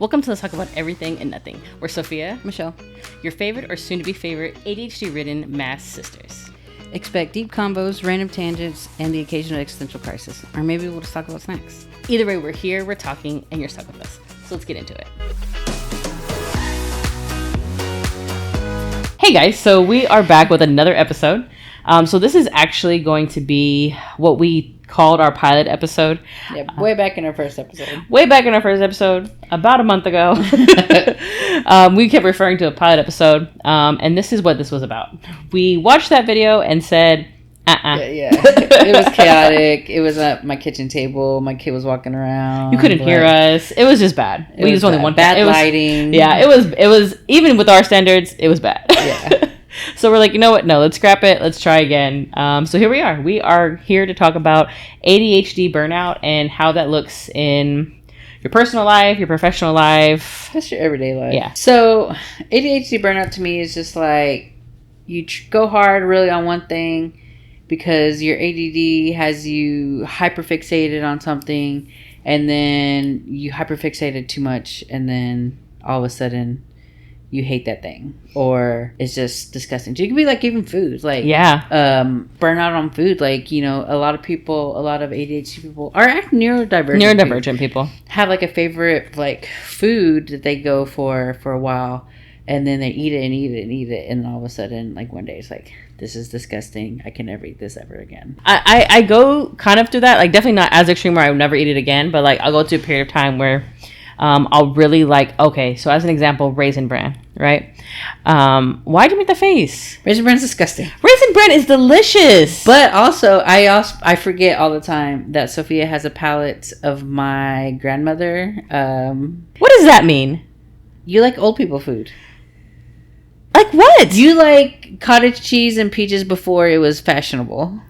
Welcome to Let's Talk About Everything and Nothing. We're Sofia, Michelle, your favorite or soon-to-be favorite ADHD-ridden mass sisters. expect deep combos, random tangents, and the occasional existential crisis. Or maybe we'll just talk about snacks. Either way, we're here, we're talking, and you're stuck with us. So let's get into it. Hey guys, so we are back with another episode. So this is actually going to be what we called our pilot episode. Yeah, way back in our first episode. About a month ago. We kept referring to a pilot episode, and this is what this was about. We watched that video and said, Yeah. It was chaotic. It was at my kitchen table. My kid was walking around. You couldn't hear us. It was just bad. We used only one bad lighting. Yeah, it was even with our standards, it was bad. Yeah. So we're like, you know what? No, let's scrap it. Let's try again. So here we are. We are here to talk about ADHD burnout and how that looks in your personal life, your professional life. That's your everyday life. Yeah. So ADHD burnout to me is just like you go hard really on one thing because your ADD has you hyper-fixated on something, and then you hyper-fixated too much, and then all of a sudden you hate that thing, or it's just disgusting. So it can be like even food, like burnout on food. Like, you know, a lot of ADHD people are neurodivergent people have like a favorite like food that they go for a while, and then they eat it, and all of a sudden, like one day it's like, this is disgusting. I can never eat this ever again. I go kind of through that, like definitely not as extreme where I would never eat it again, but like I'll go through a period of time where I'll really like, okay, so as an example, Raisin Bran, right? Why'd you make the face? Raisin Bran's disgusting. Raisin Bran is delicious. But also, I forget all the time that Sofia has a palate of my grandmother. What does that mean? You like old people food. Like what? You like cottage cheese and peaches before it was fashionable.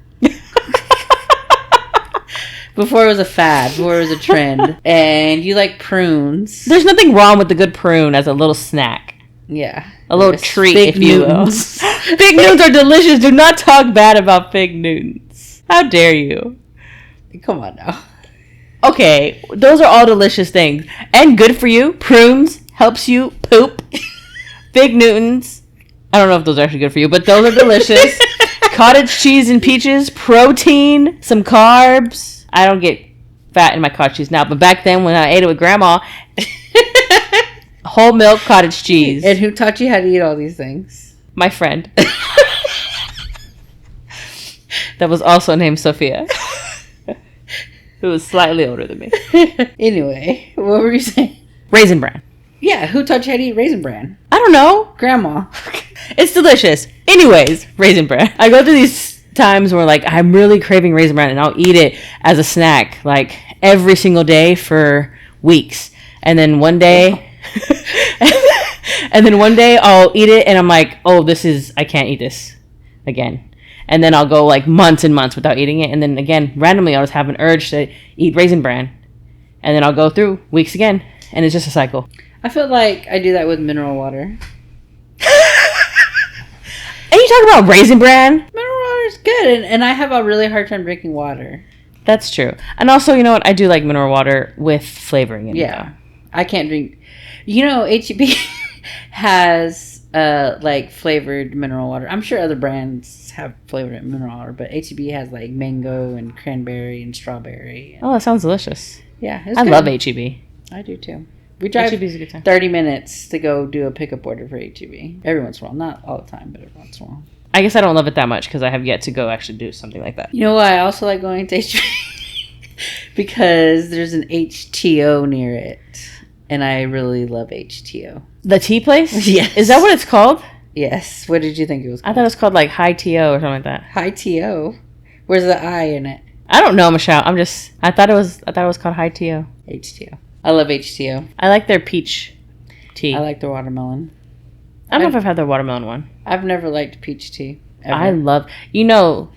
Before it was a fad, before it was a trend. And you like prunes. There's nothing wrong with the good prune as a little snack. Yeah. A little treat, Fig if you will. Fig Newtons are delicious. Do not talk bad about Fig Newtons. How dare you? Come on now. Okay, those are all delicious things. And good for you. Prunes helps you poop. Fig Newtons, I don't know if those are actually good for you, but those are delicious. Cottage cheese and peaches, protein, some carbs. I don't get fat in my cottage cheese now, but back then when I ate it with grandma, whole milk cottage cheese. And who taught you how to eat all these things? My friend. That was also named Sofia. Who was slightly older than me. Anyway, what were you saying? Raisin Bran. Yeah, who taught you how to eat Raisin Bran? I don't know. Grandma. It's delicious. Anyways, Raisin Bran. I go through these times where like I'm really craving Raisin Bran and I'll eat it as a snack like every single day for weeks, and then one day I'll eat it and I'm like, oh, I can't eat this again, and then I'll go like months and months without eating it, and then again randomly I'll just have an urge to eat Raisin Bran, and then I'll go through weeks again, and it's just a cycle. I feel like I do that with mineral water. And you talk about Raisin Bran? Mineral water is good, and I have a really hard time drinking water. That's true. And also, you know what? I do like mineral water with flavoring in it. Yeah. I can't drink. You know, HTeaO has like flavored mineral water. I'm sure other brands have flavored mineral water, but HTeaO has like mango and cranberry and strawberry. Oh, that sounds delicious. Yeah, I love HTeaO. I do too. We drive HTeaO's a good time. 30 minutes to go do a pickup order for HTeaO. Every once in a while. Not all the time, but every once in a while. I guess I don't love it that much because I have yet to go actually do something like that. You know why I also like going to HTeaO? Because there's an HTeaO near it. And I really love HTeaO. The tea place? Yes. Is that what it's called? Yes. What did you think it was called? I thought it was called like HTeaO or something like that. HTeaO? Where's the I in it? I don't know, Michelle. I thought it was called HTeaO. HTeaO. I love HTeaO. I like their peach tea. I like their watermelon. I don't know if I've had their watermelon one. I've never liked peach tea. Ever. I love, you know,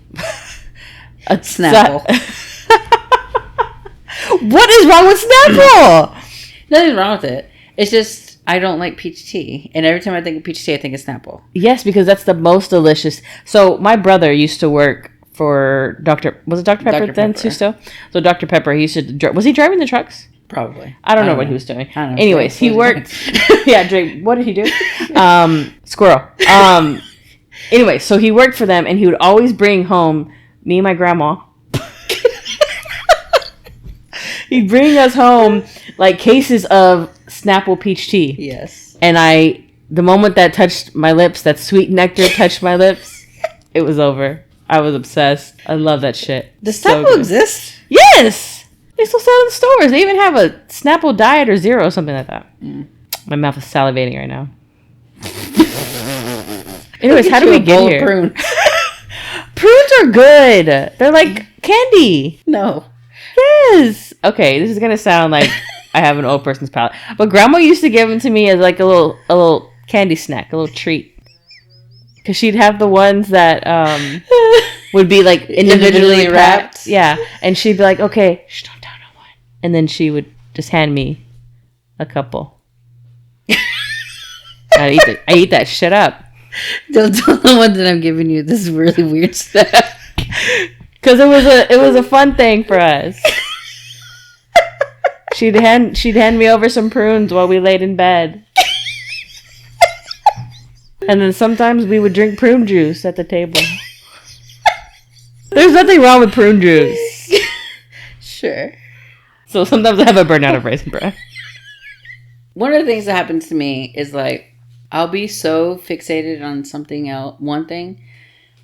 a Snapple. What is wrong with Snapple? Nothing's wrong with it. It's just I don't like peach tea, and every time I think of peach tea, I think of Snapple. Yes, because that's the most delicious. So my brother used to work for Dr. Pepper then too still? So Dr. Pepper, he used to, was he driving the trucks? Probably. I don't know what he was doing. I don't know. Anyways, he worked. Yeah, Drake. What did he do? Squirrel. Anyway, so he worked for them, and he would always bring home me and my grandma. He'd bring us home like cases of Snapple Peach Tea. Yes. And the moment that touched my lips, that sweet nectar touched my lips, it was over. I was obsessed. I love that shit. Does Snapple exist? Yes! They still sell it in the stores. They even have a Snapple Diet or Zero or something like that. My mouth is salivating right now. Anyways, how do we get here? Prunes. Prunes are good. They're like candy. No. Yes. Okay, this is gonna sound like I have an old person's palate, but Grandma used to give them to me as like a little candy snack, a little treat. Cause she'd have the ones that would be like individually wrapped. Yeah, and she'd be like, "Okay, don't tell no one," and then she would just hand me a couple. I eat that shit up. Don't tell the one that I'm giving you this really weird stuff. Cause it was a fun thing for us. She'd hand me over some prunes while we laid in bed. And then sometimes we would drink prune juice at the table. There's nothing wrong with prune juice. Sure. So sometimes I have a burnout of Raisin Bran. One of the things that happens to me is like, I'll be so fixated on something else, one thing,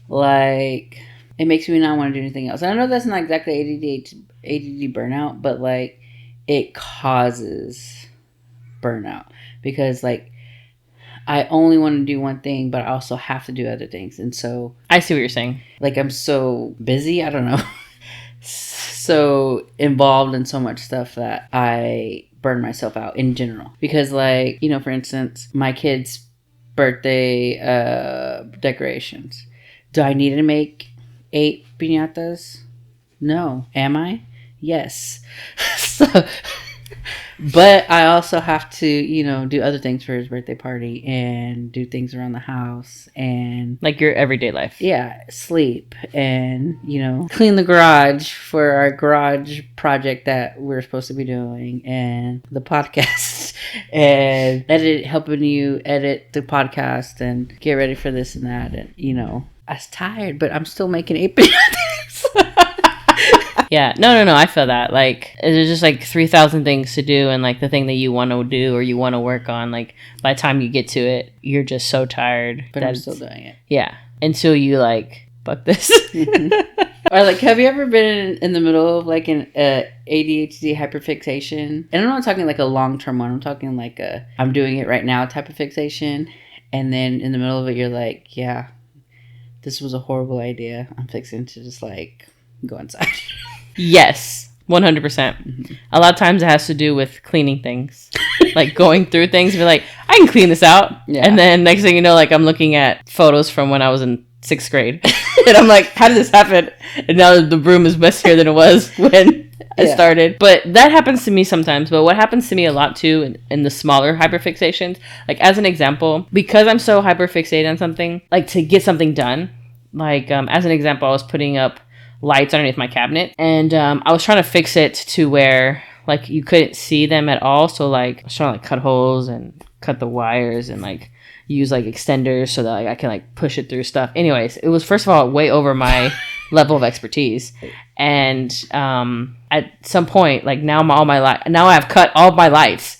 like it makes me not want to do anything else. And I know that's not exactly ADD burnout, but like it causes burnout because like I only want to do one thing, but I also have to do other things. And so I see what you're saying. Like I'm so busy, I don't know, so involved in so much stuff that I burn myself out in general. Because like, you know, for instance, my kids' birthday decorations. Do I need to make 8 piñatas? No. Am I? Yes. So, but I also have to, you know, do other things for his birthday party and do things around the house and like your everyday life. Yeah, sleep and, you know, clean the garage for our garage project that we're supposed to be doing and the podcast and helping you edit the podcast and get ready for this and that. And, you know, I was tired, but I'm still making 8 piñatas. Yeah, no, I feel that. Like, there's just like 3,000 things to do, and like the thing that you want to do or you want to work on, like by the time you get to it, you're just so tired. But I'm still doing it. Yeah, until you like, fuck this. Or like, have you ever been in the middle of like an ADHD hyper-fixation? And I'm not talking like a long-term one. I'm talking like I'm doing it right now type of fixation. And then in the middle of it, you're like, yeah, this was a horrible idea. I'm fixing to just like go inside. Yes, 100%. Mm-hmm. A lot of times it has to do with cleaning things. Like going through things and be like, I can clean this out. Yeah. And then next thing you know, like I'm looking at photos from when I was in 6th grade. And I'm like, how did this happen? And now the room is messier than it was when I started. But that happens to me sometimes. But what happens to me a lot too in the smaller hyperfixations, like as an example, because I'm so hyperfixated on something, like to get something done, like as an example, I was putting up lights underneath my cabinet and I was trying to fix it to where like you couldn't see them at all. So like I was trying to like cut holes and cut the wires and like use like extenders so that like I can like push it through stuff. Anyways, it was first of all way over my level of expertise. And at some point, like now I have cut all my lights.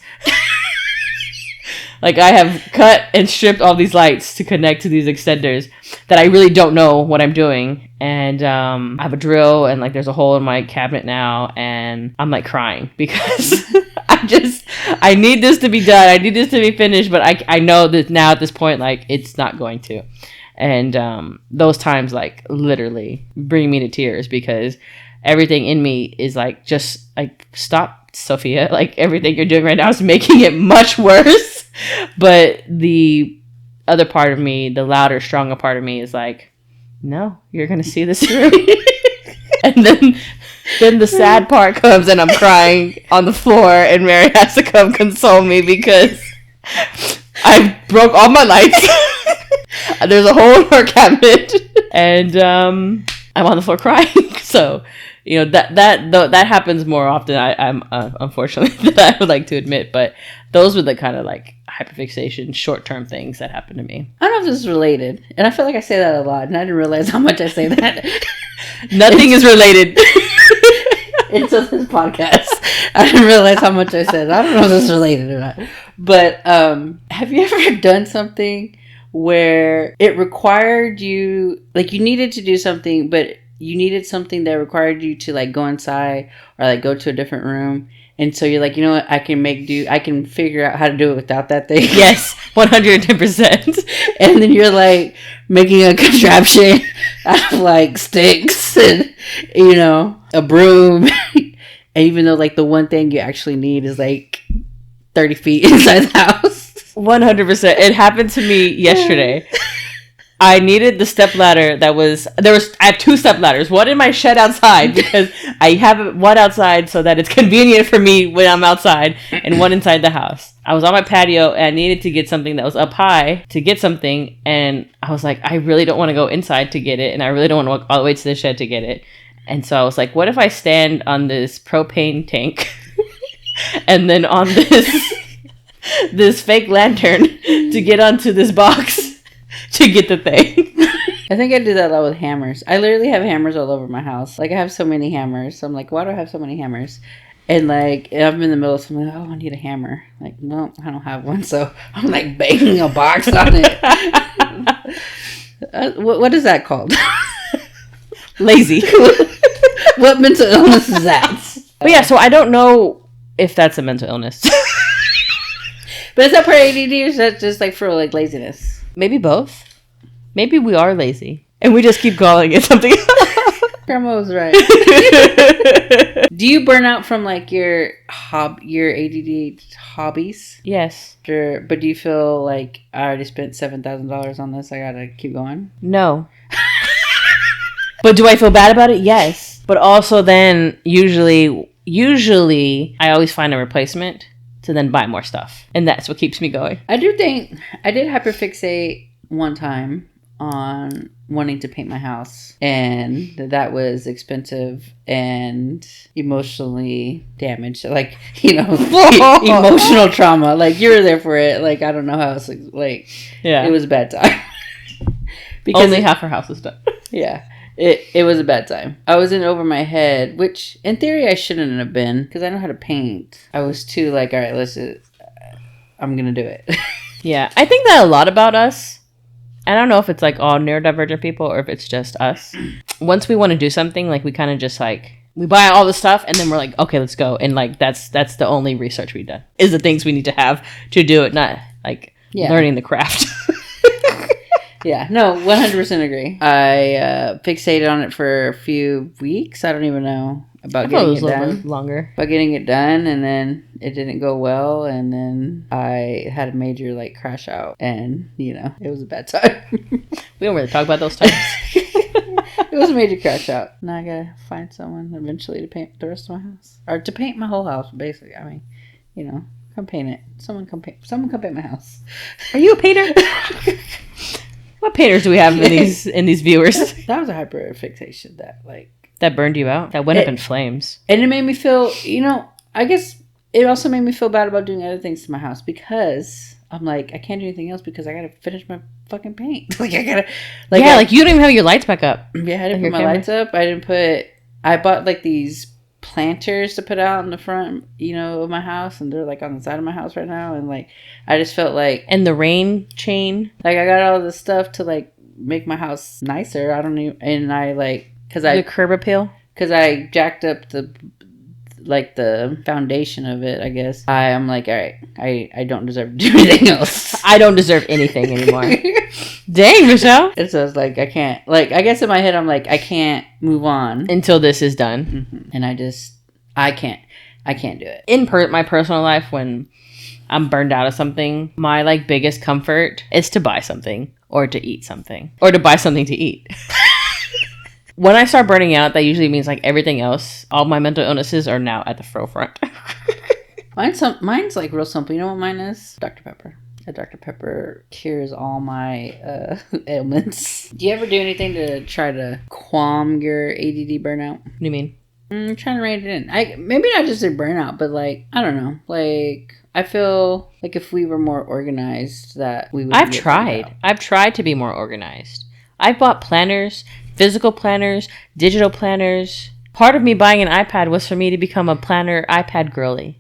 Like I have cut and stripped all these lights to connect to these extenders that I really don't know what I'm doing. And I have a drill and like there's a hole in my cabinet now and I'm like crying because I need this to be done. I need this to be finished, but I know that now at this point, like it's not going to. And those times like literally bring me to tears because everything in me is like, just like, stop, Sofia. Like everything you're doing right now is making it much worse. But the other part of me, the louder, stronger part of me is like, no, you're going to see this through. And then the sad part comes and I'm crying on the floor and Mary has to come console me because I broke all my lights. There's a hole in her cabinet and I'm on the floor crying. So that happens more often. I'm unfortunately that I would like to admit, but those were the kind of like hyperfixation, short-term things that happen to me. I don't know if this is related, and I feel like I say that a lot, and I didn't realize how much I say that. Nothing is related. Into this podcast. I didn't realize how much I said. I don't know if this is related or not. But have you ever done something where it required you, like you needed to do something, but you needed something that required you to like go inside or like go to a different room, and so you're like, you know what, I can figure out how to do it without that thing. Yes, 110%. And then you're like making a contraption out of like sticks and a broom. And even though like the one thing you actually need is like 30 feet inside the house. 100%. It happened to me yesterday. I needed the step ladder I have 2 step ladders, one in my shed outside because I have one outside so that it's convenient for me when I'm outside, and one inside the house. I was on my patio and I needed to get something that was up high to get something, and I was like, I really don't want to go inside to get it, and I really don't want to walk all the way to the shed to get it. And so I was like, what if I stand on this propane tank and then on this fake lantern to get onto this box to get the thing? I think I do that a lot with hammers. I literally have hammers all over my house. Like I have so many hammers. So I'm like, why do I have so many hammers? And like I'm in the middle of something, like, oh, I need a hammer. Like, no, I don't have one. So I'm like banging a box on it. What is that called? Lazy. What mental illness is that? But yeah, so I don't know if that's a mental illness. But is that part of ADD, or is that just like for like laziness? Maybe both. Maybe we are lazy and we just keep calling it something else. Grandma was right. Do you burn out from like your ADD hobbies? Yes. Sure. But do you feel like I already spent $7,000 on this, I gotta keep going? No. But do I feel bad about it? Yes. But also then usually I always find a replacement to then buy more stuff. And that's what keeps me going. I do think I did hyperfixate one time on wanting to paint my house, and that was expensive and emotionally damaged. Like, emotional trauma. Like, you were there for it. Like, I don't know how else. Like, yeah, it was a bad time. Because only half her house was done. Yeah. It was a bad time. I was in over my head, which in theory I shouldn't have been because I know how to paint. I was too like, all right, I'm going to do it. Yeah. I think that a lot about us. I don't know if it's like all neurodivergent people or if it's just us. Once we want to do something, like we kind of just like, we buy all the stuff and then we're like, okay, let's go. And like, that's the only research we've done is the things we need to have to do it. Not like learning the craft. Yeah, no, 100% agree. I fixated on it for a few weeks. I don't even know about getting it done. Longer. About getting it done, and then it didn't go well, and then I had a major like crash out, and it was a bad time. We don't really talk about those times. It was a major crash out. Now I gotta find someone eventually to paint the rest of my house, or to paint my whole house. Basically, I mean, come paint it. Someone come paint my house. Are you a painter? What painters do we have in these viewers? That was a hyper-fixation that burned you out. That went up in flames. And it made me feel, I guess it also made me feel bad about doing other things to my house because I'm like, I can't do anything else because I gotta finish my fucking paint. Like I gotta, you don't even have your lights back up. Yeah, I didn't put my lights up. I bought like these planters to put out in the front, of my house, and they're like on the side of my house right now, and like I just felt like, and the rain chain, like I got all this stuff to like make my house nicer. I don't even, and I like the curb appeal because I jacked up the foundation of it. I guess I'm like, all right, I don't deserve to do anything else. I don't deserve anything anymore. Dang, Michelle. And so it's like I can't, like, I guess in my head I'm like, I can't move on until this is done. Mm-hmm. And I can't do it. In my personal life, when I'm burned out of something, my like biggest comfort is to buy something or to eat something or to buy something to eat. When I start burning out, that usually means like everything else, all my mental illnesses are now at the forefront. Mine's like real simple. You know what mine is? Dr. Pepper. Dr. Pepper cures all my ailments. Do you ever do anything to try to calm your ADD burnout? What do you mean? I'm trying to write it in. Maybe not just a burnout, but like, I don't know. Like, I feel like if we were more organized, that we would. I've tried to be more organized. I bought planners, physical planners, digital planners. Part of me buying an iPad was for me to become a planner iPad girly.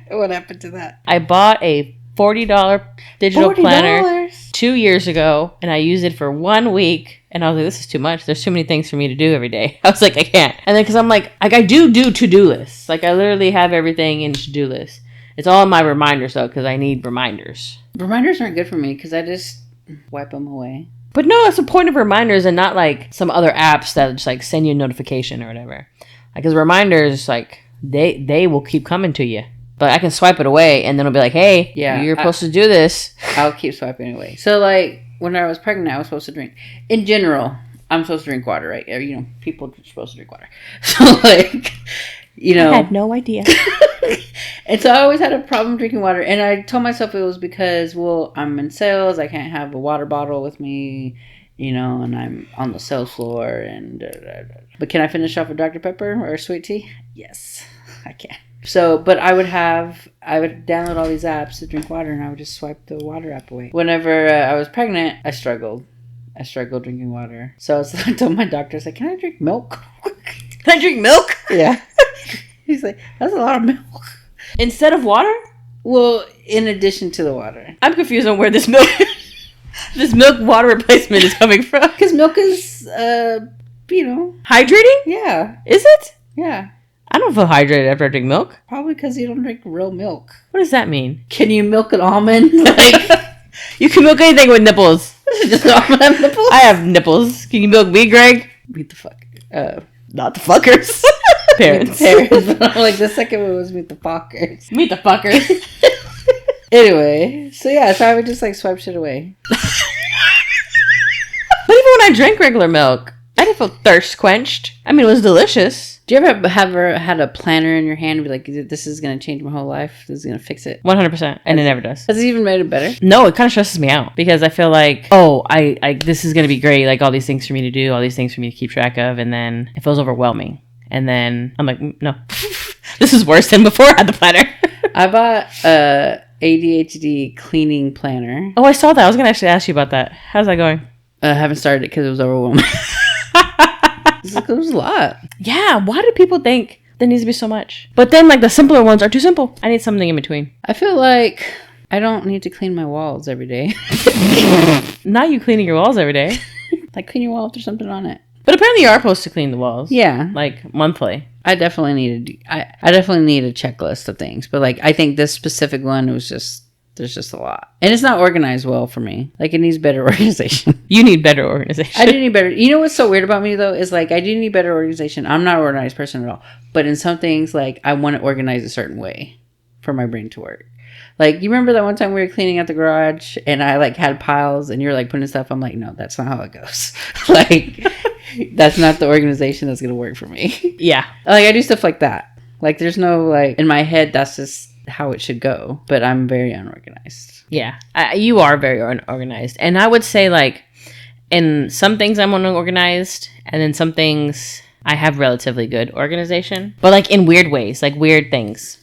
What happened to that? I bought a $40 digital planner 2 years ago, and I used it for 1 week. And I was like, this is too much. There's too many things for me to do every day. I was like, I can't. And then because I'm like I do to-do lists. Like I literally have everything in to-do lists. It's all in my reminders though, because I need reminders. Reminders aren't good for me because I just wipe them away. But no, it's the point of reminders and not like some other apps that just like send you a notification or whatever. Because reminders, like they will keep coming to you. But I can swipe it away and then it'll be like, hey, you're supposed to do this. I'll keep swiping it away. So like when I was pregnant, I was supposed to drink. In general, I'm supposed to drink water, right? You know, people are supposed to drink water. So like, you know. I had no idea. And so I always had a problem drinking water. And I told myself it was because, well, I'm in sales. I can't have a water bottle with me, you know, and I'm on the sales floor. And But can I finish off with Dr. Pepper or sweet tea? Yes, I can. So, but I would download all these apps to drink water and I would just swipe the water app away. Whenever I was pregnant, I struggled drinking water. So I told my doctor, I was like, can I drink milk? Can I drink milk? Yeah. He's like, that's a lot of milk. Instead of water? Well, in addition to the water. I'm confused on where this milk water replacement is coming from. Because milk is, you know. Hydrating? Yeah. Is it? Yeah. I don't feel hydrated after I drink milk. Probably because you don't drink real milk. What does that mean? Can you milk an almond? Like, you can milk anything with nipples. Does an almond have nipples? I have nipples. Can you milk me, Greg? Meet the fuck. Not the fuckers. Parents. But I'm like, the second one was meet the fuckers. Meet the fuckers. Anyway, so I would just like swipe shit away. But even when I drank regular milk, I didn't feel thirst quenched. I mean, it was delicious. Do you ever had a planner in your hand and be like, this is going to change my whole life? This is going to fix it? 100%. And it never does. Has it even made it better? No, it kind of stresses me out because I feel like, I this is going to be great. Like all these things for me to do, all these things for me to keep track of. And then it feels overwhelming. And then I'm like, no, this is worse than before I had the planner. I bought a ADHD cleaning planner. Oh, I saw that. I was going to actually ask you about that. How's that going? I haven't started it because it was overwhelming. It was a lot. Yeah, why do people think there needs to be so much? But then, like, the simpler ones are too simple. I need something in between. I feel like I don't need to clean my walls every day. Not you cleaning your walls every day. Like, clean your wall if there's something on it. But apparently you are supposed to clean the walls. Yeah. Like, monthly. I definitely need a checklist of things. But, like, I think this specific one was just... There's just a lot. And it's not organized well for me. Like, it needs better organization. You need better organization. I do need better. You know what's so weird about me, though? Is, like, I do need better organization. I'm not an organized person at all. But in some things, like, I want to organize a certain way for my brain to work. Like, you remember that one time we were cleaning out the garage and I, like, had piles and you were, like, putting stuff? I'm like, no, that's not how it goes. Like, that's not the organization that's going to work for me. Yeah. Like, I do stuff like that. Like, there's no, like, in my head, that's just how it should go, but I'm very unorganized. Yeah, you are very unorganized, and I would say like in some things I'm unorganized, and in some things I have relatively good organization, but like in weird ways, like weird things,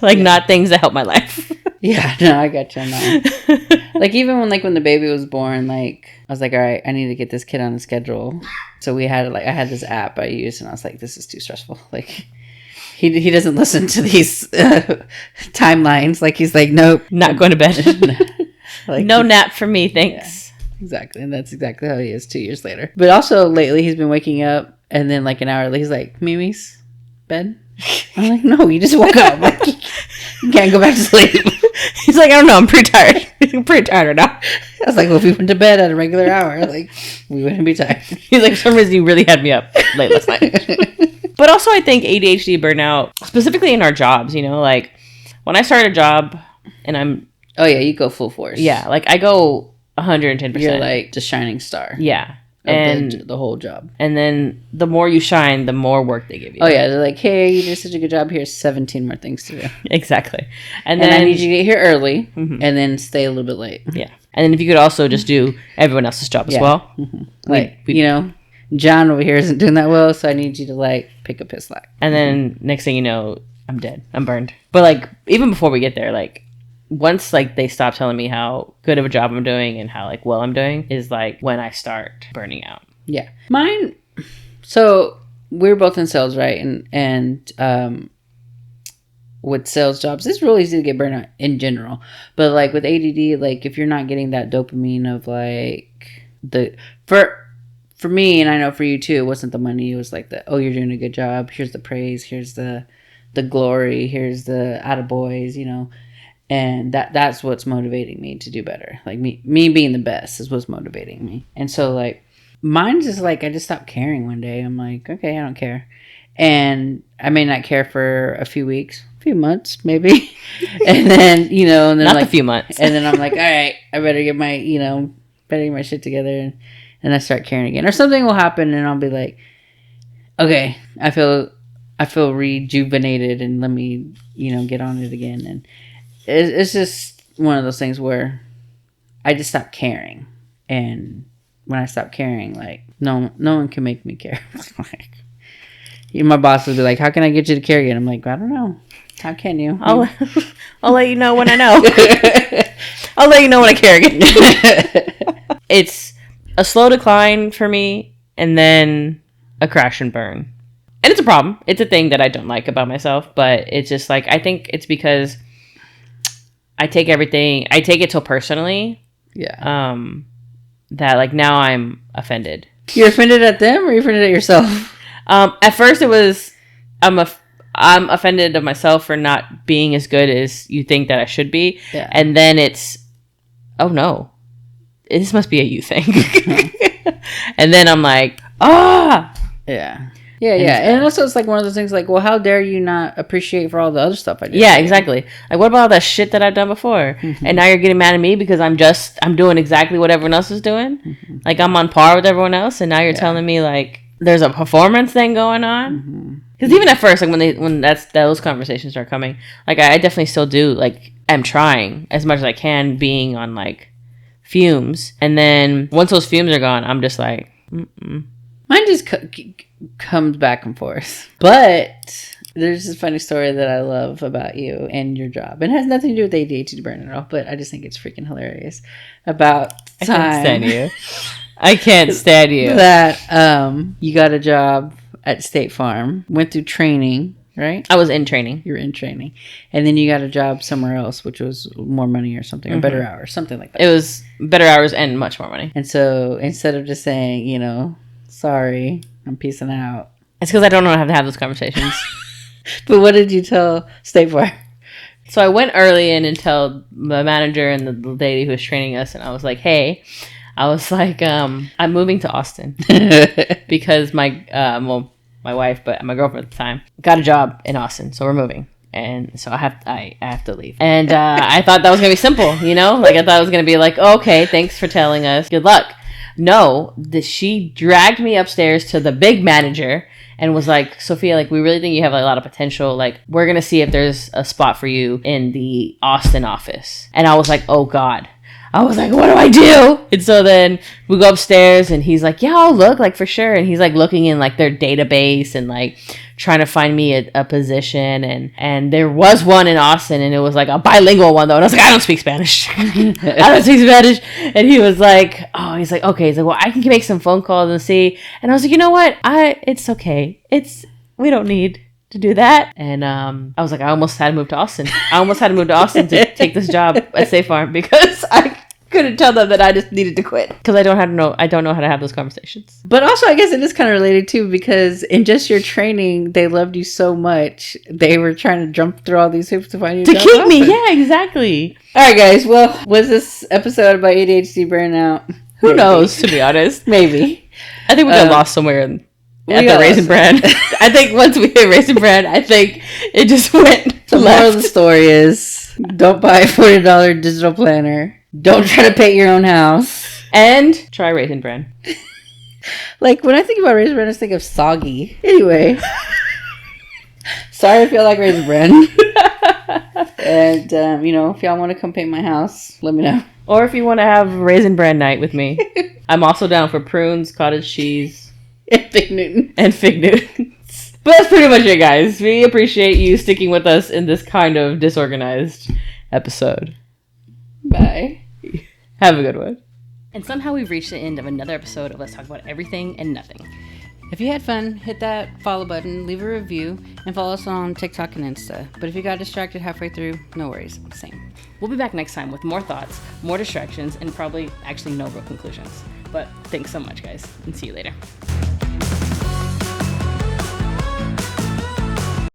like not things that help my life. Yeah, no, I got you now. Like even when the baby was born, like I was like, all right, I need to get this kid on a schedule. So we had I had this app I used, and I was like, this is too stressful. Like. He doesn't listen to these timelines. Like, he's like, nope. Not going to bed. Like, no nap for me, thanks. Yeah, exactly. And that's exactly how he is 2 years later. But also, lately, he's been waking up, and then, like, an hour later, he's like, Mimi's bed? I'm like, no, you just woke up. Like, you can't go back to sleep. He's like, I don't know, I'm pretty tired. I'm pretty tired right now. I was like, well, if we went to bed at a regular hour, like, we wouldn't be tired. He's like, for some reason, you really had me up late last night. But also, I think ADHD burnout, specifically in our jobs, you know, like when I start a job and I'm... Oh, yeah, you go full force. Yeah, like I go 110%. You're like the shining star. Yeah. And the whole job. And then the more you shine, the more work they give you. Oh, yeah. They're like, hey, you did such a good job. Here's 17 more things to do. Exactly. And then I need you to get here early and then stay a little bit late. Yeah. And then if you could also just do everyone else's job as well. Mm-hmm. Like, you know, John over here isn't doing that well, so I need you to like pick up his slack. And then next thing you know, I'm dead. I'm burned. But like even before we get there, like once like they stop telling me how good of a job I'm doing and how like well I'm doing is like when I start burning out. Yeah. Mine. So we're both in sales, right? And with sales jobs, it's really easy to get burnout in general. But like with ADD, like if you're not getting that dopamine of like for me, and I know for you too, it wasn't the money. It was like oh, you're doing a good job. Here's the praise. Here's the glory. Here's the attaboys, you know. And that's what's motivating me to do better. Like me being the best is what's motivating me. And so like mine is like I just stopped caring one day. I'm like, okay, I don't care. And I may not care for a few weeks, a few months, maybe. And then, you know, and then not like a few months. And then I'm like, all right, I better get my, you know, shit together, and I start caring again. Or something will happen and I'll be like, okay, I feel rejuvenated and let me, you know, get on it again. And it's just one of those things where I just stopped caring. And when I stop caring, like no one can make me care. Like, my boss would be like, how can I get you to care again? I'm like, I don't know. How can you? I'll let you know when I know. I'll let you know when I care again. It's a slow decline for me and then a crash and burn. And it's a problem. It's a thing that I don't like about myself, but it's just like, I think it's because I take it so personally. Yeah. That like now I'm offended. You're offended at them or you're offended at yourself? At first it was, I'm offended of myself for not being as good as you think that I should be. Yeah. And then it's, oh no, this must be a you thing. And then I'm like, yeah. And also it's like one of those things like, well, how dare you not appreciate for all the other stuff I did? Yeah, exactly. Like, what about all that shit that I've done before? Mm-hmm. And now you're getting mad at me because I'm doing exactly what everyone else is doing. Mm-hmm. Like, I'm on par with everyone else. And now you're telling me, like, there's a performance thing going on. Because even at first, like, when those conversations start coming, like, I definitely still do, like, I'm trying as much as I can being on, like, fumes. And then once those fumes are gone, I'm just like, Mine just comes back and forth. But there's this funny story that I love about you and your job. It has nothing to do with ADHD Burnout at all, but I just think it's freaking hilarious. About time. I can't stand you. I can't stand you. That you got a job at State Farm, went through training, right? I was in training. You were in training. And then you got a job somewhere else, which was more money or something, or better hours, something like that. It was better hours and much more money. And so instead of just saying, you know, sorry, I'm peacing out. It's because I don't know how to have those conversations. But what did you tell State Farm? So I went early in and told the manager and the lady who was training us, and I was like, hey, I was like, I'm moving to Austin because my wife, but my girlfriend at the time, got a job in Austin, so we're moving. And so I have to leave. And I thought that was going to be simple, you know? Like, I thought it was going to be like, oh, okay, thanks for telling us. Good luck. No, she dragged me upstairs to the big manager and was like, Sofia, like, we really think you have a lot of potential. Like, we're going to see if there's a spot for you in the Austin office. And I was like, oh, God. I was like, what do I do? And so then we go upstairs and he's like, yeah, I'll look, like, for sure. And he's like looking in like their database and like trying to find me a position. And there was one in Austin and it was like a bilingual one though. And I was like, I don't speak Spanish. I don't speak Spanish. And he was like, oh, he's like, okay. He's like, well, I can make some phone calls and see. And I was like, you know what? It's okay. We don't need to do that. And I was like, I almost had to move to Austin. To take this job at State Farm because I couldn't tell them that I just needed to quit because I don't know how to have those conversations. But also I guess it is kind of related too because in just your training they loved you so much they were trying to jump through all these hoops to find you to keep me. Yeah, exactly. All right, guys. Well, was this episode about ADHD burnout? Who knows? To be honest, maybe. I think we got lost somewhere at the Raisin Bran. I think once we hit Raisin Bran, I think it just went. The moral of the story is: don't buy a $40 digital planner. Don't try to paint your own house. And try Raisin Bran. Like, when I think about Raisin Bran, I just think of soggy. Anyway. Sorry if y'all like Raisin Bran. And, if y'all want to come paint my house, let me know. Or if you want to have Raisin Bran night with me. I'm also down for prunes, cottage cheese, And Fig Newton. And Fig Newtons. But that's pretty much it, guys. We appreciate you sticking with us in this kind of disorganized episode. Bye. Have a good one. And somehow we've reached the end of another episode of Let's Talk About Everything and Nothing. If you had fun, hit that follow button, leave a review, and follow us on TikTok and Insta. But if you got distracted halfway through, no worries. Same. We'll be back next time with more thoughts, more distractions, and probably actually no real conclusions. But thanks so much, guys, and see you later.